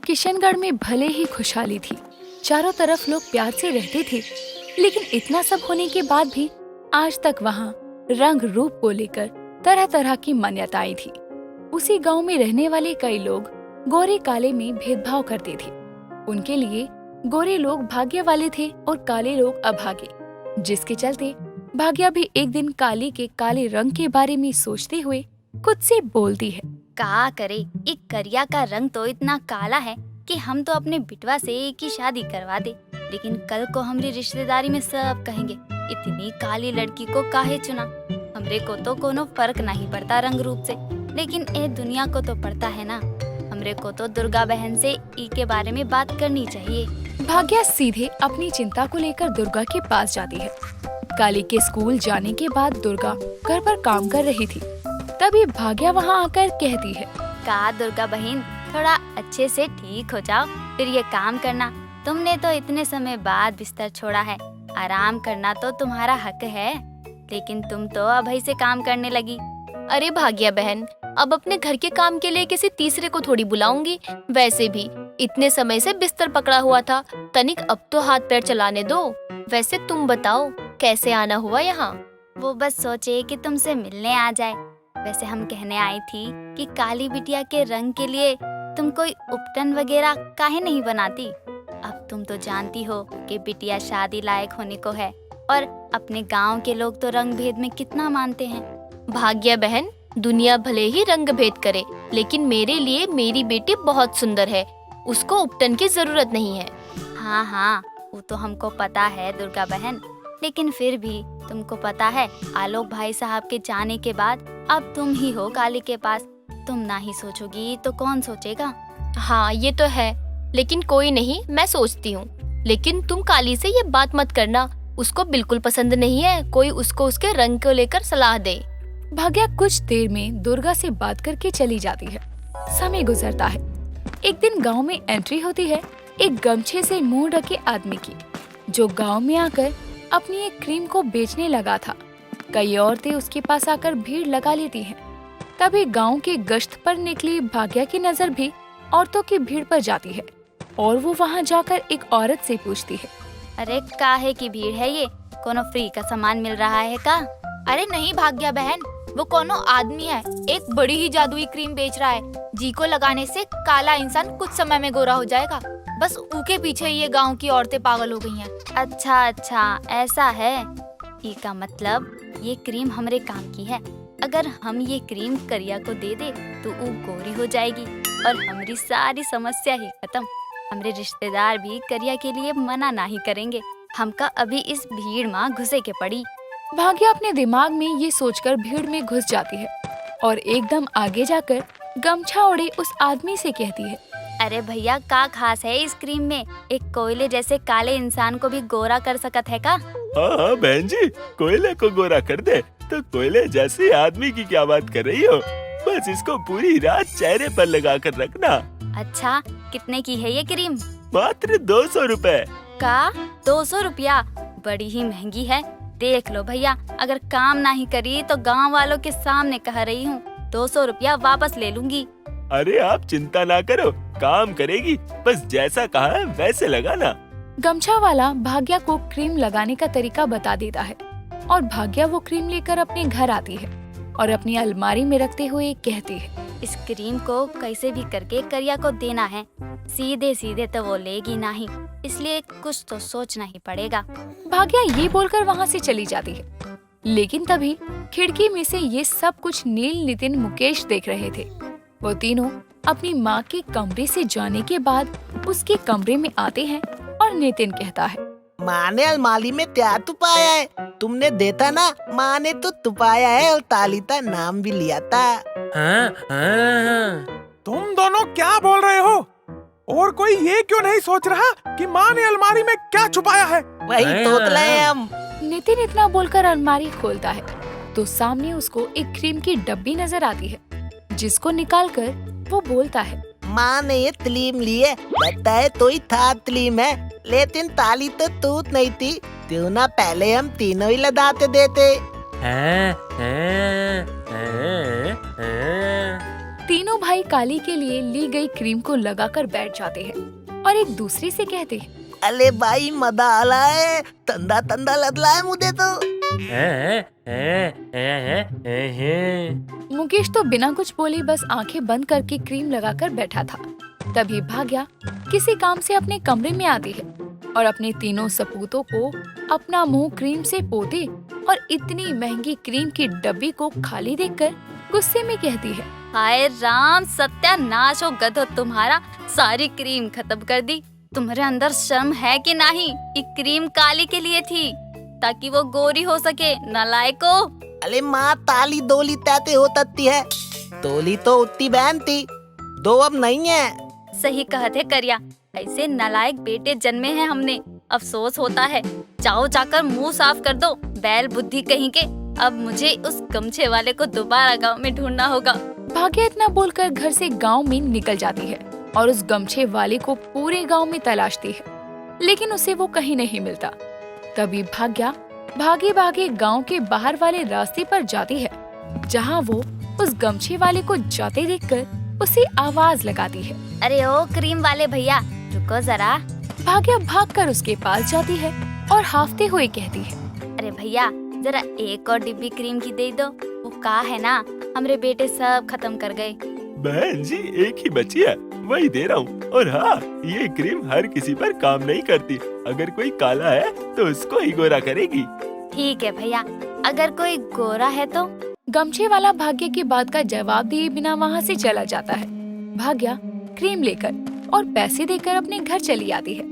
किशनगढ़ में भले ही खुशहाली थी, चारों तरफ लोग प्यार से रहते थे, लेकिन इतना सब होने के बाद भी आज तक वहाँ रंग रूप को लेकर तरह तरह की मान्यताएं थी। उसी गांव में रहने वाले कई लोग गोरे काले में भेदभाव करते थे। उनके लिए गोरे लोग भाग्य वाले थे और काले लोग अभागे, जिसके चलते भाग्या भी एक दिन काली के काले रंग के बारे में सोचते हुए खुद से बोलती है, का करे, एक करिया का रंग तो इतना काला है कि हम तो अपने बिटवा से एक ही शादी करवा दे, लेकिन कल को हमारी रिश्तेदारी में सब कहेंगे इतनी काली लड़की को काहे चुना। हमरे को तो कोनो फर्क नहीं पड़ता रंग रूप से, लेकिन ए दुनिया को तो पड़ता है ना। हमरे को तो दुर्गा बहन से ई के बारे में बात करनी चाहिए। भाग्या सीधे अपनी चिंता को लेकर दुर्गा के पास जाती है। काली के स्कूल जाने के बाद दुर्गा घर पर काम कर रही थी। तभी भाग्या वहाँ आकर कहती है, का दुर्गा बहन, थोड़ा अच्छे से ठीक हो जाओ, फिर ये काम करना। तुमने तो इतने समय बाद बिस्तर छोड़ा है, आराम करना तो तुम्हारा हक है, लेकिन तुम तो अभी से काम करने लगी। अरे भाग्या बहन, अब अपने घर के काम के लिए किसी तीसरे को थोड़ी बुलाऊंगी। वैसे भी इतने समय से बिस्तर पकड़ा हुआ था, तनिक अब तो हाथ पैर चलाने दो। वैसे तुम बताओ कैसे आना हुआ यहाँ? वो बस सोचे कि तुमसे मिलने आ जाए। वैसे हम कहने आई थी कि काली बिटिया के रंग के लिए तुम कोई उपटन वगैरह काहे नहीं बनाती। अब तुम तो जानती हो कि बिटिया शादी लायक होने को है, और अपने गांव के लोग तो रंग भेद में कितना मानते हैं। भाग्या बहन, दुनिया भले ही रंग भेद करे, लेकिन मेरे लिए मेरी बेटी बहुत सुंदर है, उसको उपटन की जरूरत नहीं है। हाँ हाँ, वो तो हमको पता है दुर्गा बहन, लेकिन फिर भी तुमको पता है आलोक भाई साहब के जाने के बाद अब तुम ही हो काली के पास। तुम ना ही सोचोगी तो कौन सोचेगा? हाँ ये तो है, लेकिन कोई नहीं, मैं सोचती हूँ। लेकिन तुम काली से ये बात मत करना, उसको बिल्कुल पसंद नहीं है कोई उसको उसके रंग को लेकर सलाह दे। भाग्या कुछ देर में दुर्गा से बात करके चली जाती है। समय गुजरता है। एक दिन गांव में एंट्री होती है एक गमछे से मुंह ढके आदमी की, जो गांव में आकर अपनी एक क्रीम को बेचने लगा था। कई औरतें उसके पास आकर भीड़ लगा लेती हैं। तभी गांव के गश्त पर निकली भाग्या की नजर भी औरतों की भीड़ पर जाती है और वो वहां जाकर एक औरत से पूछती है, अरे काहे की भीड़ है ये? कोनो फ्री का सामान मिल रहा है का? अरे नहीं भाग्या बहन, वो कोनो आदमी है, एक बड़ी ही जादुई क्रीम बेच रहा है, जी को लगाने से काला इंसान कुछ समय में गोरा हो जाएगा। बस उनके पीछे ये गांव की औरतें पागल हो गई हैं। अच्छा अच्छा, ऐसा है। ये का मतलब ये क्रीम हमरे काम की है। अगर हम ये क्रीम करिया को दे दे तो वो गोरी हो जाएगी और हमारी सारी समस्या ही खत्म। हमारे रिश्तेदार भी करिया के लिए मना नहीं करेंगे। हमका अभी इस भीड़ में घुसे के पड़ी। भाग्या अपने दिमाग में ये सोचकर भीड़ में घुस जाती है और एकदम आगे जाकर गमछा ओढ़े उस आदमी से कहती है, अरे भैया, का खास है इस क्रीम में? एक कोयले जैसे काले इंसान को भी गोरा कर सकत है का? हाँ बहन जी, कोयले को गोरा कर दे तो कोयले जैसे आदमी की क्या बात कर रही हो? बस इसको पूरी रात चेहरे पर लगा कर रखना। अच्छा, कितने की है ये क्रीम? मात्र 200 रुपए का? 200 रुपया? बड़ी ही महंगी है। देख लो भैया, अगर काम नहीं करी तो गांव वालों के सामने कह रही हूँ, 200 रुपया वापस ले लूंगी। अरे आप चिंता ना करो, काम करेगी, बस जैसा कहा है वैसे लगाना। गमछा वाला भाग्या को क्रीम लगाने का तरीका बता देता है और भाग्या वो क्रीम लेकर अपने घर आती है और अपनी अलमारी में रखते हुए कहती है, इस क्रीम को कैसे भी करके करिया को देना है। सीधे सीधे तो वो लेगी नहीं, इसलिए कुछ तो सोचना ही पड़ेगा। भाग्या ये बोलकर वहाँ से चली जाती है। लेकिन तभी खिड़की में से ये सब कुछ नील, नितिन, मुकेश देख रहे थे। वो तीनों अपनी माँ के कमरे से जाने के बाद उसके कमरे में आते हैं और नितिन कहता है, माँ ने अलमारी में क्या तुपाया है? तुमने देखा ना, माँ ने तो तुपाया है और तालिता नाम भी लिया था। हाँ। तुम दोनों क्या बोल रहे हो? और कोई ये क्यों नहीं सोच रहा कि माँ ने अलमारी में क्या छुपाया है? वही तोतला है हम। नितिन इतना बोलकर अलमारी खोलता है तो सामने उसको एक क्रीम की डब्बी नजर आती है, जिसको निकालकर वो बोलता है, माँ ने ये तलीम ली है, लगता है तो ही था तलीम है, लेकिन ताली तो तूत नहीं थी, क्यों ना पहले हम तीनों ही लदाते देते। तीनों तीनों भाई काली के लिए ली गई क्रीम को लगाकर बैठ जाते हैं और एक दूसरे से कहते हैं, अले भाई मजा आला है, तंदा तंदा लदला है मुझे तो। मुकेश तो बिना कुछ बोले बस आंखें बंद करके क्रीम लगाकर बैठा था। तभी भाग्या किसी काम से अपने कमरे में आती है और अपने तीनों सपूतों को अपना मुंह क्रीम से पोते और इतनी महंगी क्रीम की डब्बी को खाली देखकर गुस्से में कहती है, हाय राम, सत्यानाश हो गधो तुम्हारा, सारी क्रीम खत्म कर दी। तुम्हारे अंदर शर्म है कि नहीं? ये क्रीम काली के लिए थी ताकि वो गोरी हो सके, नालायको। अले माँ ताली दोली तैते हो तत्ती है, तोली तो उतनी बहन थी, दो अब नहीं है। सही कहते करिया, ऐसे नालायक बेटे जन्मे हैं हमने, अफसोस होता है। जाओ जाकर मुंह साफ कर दो, बैल बुद्धि कहीं के। अब मुझे उस गमछे वाले को दोबारा गांव में ढूंढना होगा। भाग्या इतना बोलकर घर से गांव में निकल जाती है और उस गमछे वाले को पूरे गांव में तलाशती है, लेकिन उसे वो कहीं नहीं मिलता। तभी भाग्या भागे भागे गांव के बाहर वाले रास्ते पर जाती है, जहां वो उस गमछे वाले को जाते देखकर उसे आवाज लगाती है, अरे ओ क्रीम वाले भैया, रुको जरा। भाग्या भागकर उसके पास जाती है और हाफते हुए कहती है, अरे भैया, जरा एक और डिब्बी क्रीम की दे दो, वो का है ना, हमरे बेटे सब खत्म कर गए। बहन जी एक ही बची है, वही दे रहा हूँ। और हाँ, ये क्रीम हर किसी पर काम नहीं करती, अगर कोई काला है तो उसको ही गोरा करेगी। ठीक है भैया, अगर कोई गोरा है तो। गमछे वाला भाग्य की बात का जवाब दिए बिना वहाँ से चला जाता है। भाग्या क्रीम लेकर और पैसे देकर अपने घर चली आती है,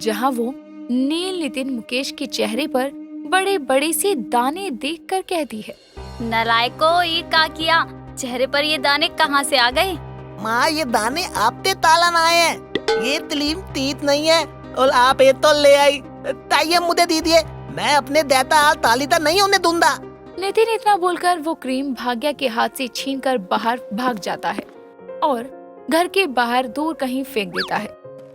जहाँ वो नील नितिन मुकेश के चेहरे पर बड़े बड़े से दाने देखकर कहती है, नालायको, ये का किया? चेहरे पर ये दाने कहाँ से आ गए? माँ ये दाने आपते तालन आए हैं, ये तलीम तीत नहीं है और आप ये तो ले आई, ताइये मुझे दीजिए, मैं अपने देता हाल तालीता नहीं होने दूंगा। नितिन इतना बोलकर वो क्रीम भाग्या के हाथ से छीनकर बाहर भाग जाता है और घर के बाहर दूर कहीं फेंक देता है।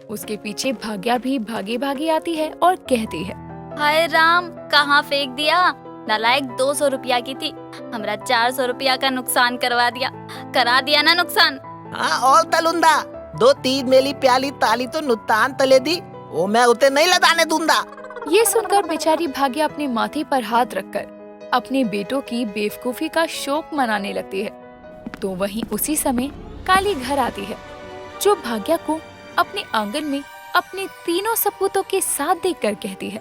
उसके पीछे भाग्या भी भागे भागे आती है और कहती है, हाय राम, कहाँ फेंक दिया? नालायक 200 रुपया की थी, हमरा 400 रुपया का नुकसान करा दिया ना नुकसान। हाँ और तलुंदा, 2-3 मेली प्याली ताली तो नुकसान तले दी, वो मैं उते नहीं लगाने दूंगा। ये सुनकर बेचारी भाग्या अपने माथे पर हाथ रखकर अपने बेटों की बेवकूफी का शोक मनाने लगती है। तो वहीं उसी समय काली घर आती है, जो भाग्या को अपने आंगन में अपने तीनों सपूतों के साथ देखकर कहती है,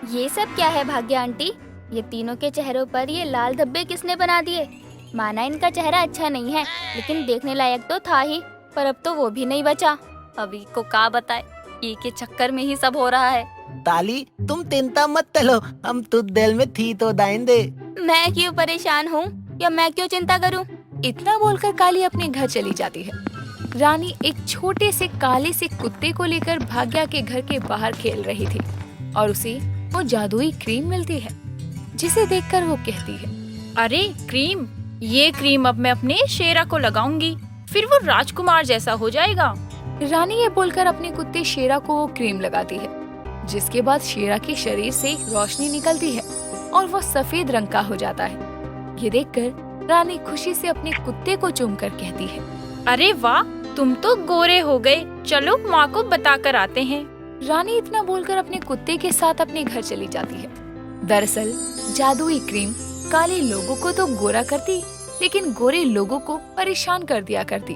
ये सब क्या है भाग्या आंटी? ये तीनों के चेहरों पर ये लाल धब्बे किसने बना दिए? माना इनका चेहरा अच्छा नहीं है, लेकिन देखने लायक तो था ही, पर अब तो वो भी नहीं बचा। अभी को का बताए, ये के चक्कर में ही सब हो रहा है। ताली तुम चिंता मत तलो, हम तो दिल में थी तो दाइंदे। मैं क्यों परेशान हूँ या मैं क्यों चिंता करूँ? इतना बोलकर काली अपने घर चली जाती है। रानी एक छोटे से काले से कुत्ते को लेकर भाग्या के घर के बाहर खेल रही थी और उसे वो जादुई क्रीम मिलती है, जिसे देखकर वो कहती है, अरे क्रीम, ये क्रीम अब मैं अपने शेरा को लगाऊंगी, फिर वो राजकुमार जैसा हो जाएगा। रानी ये बोलकर अपने कुत्ते शेरा को वो क्रीम लगाती है, जिसके बाद शेरा के शरीर से रोशनी निकलती है और वो सफेद रंग का हो जाता है। ये देखकर रानी खुशी से अपने कुत्ते को चूमकर कहती है, अरे वाह, तुम तो गोरे हो गए, चलो माँ को बता कर आते हैं। रानी इतना बोलकर अपने कुत्ते के साथ अपने घर चली जाती है। दरअसल जादुई क्रीम काले लोगों को तो गोरा करती, लेकिन गोरे लोगों को परेशान कर दिया करती,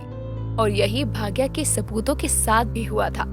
और यही भाग्या के सपूतों के साथ भी हुआ था।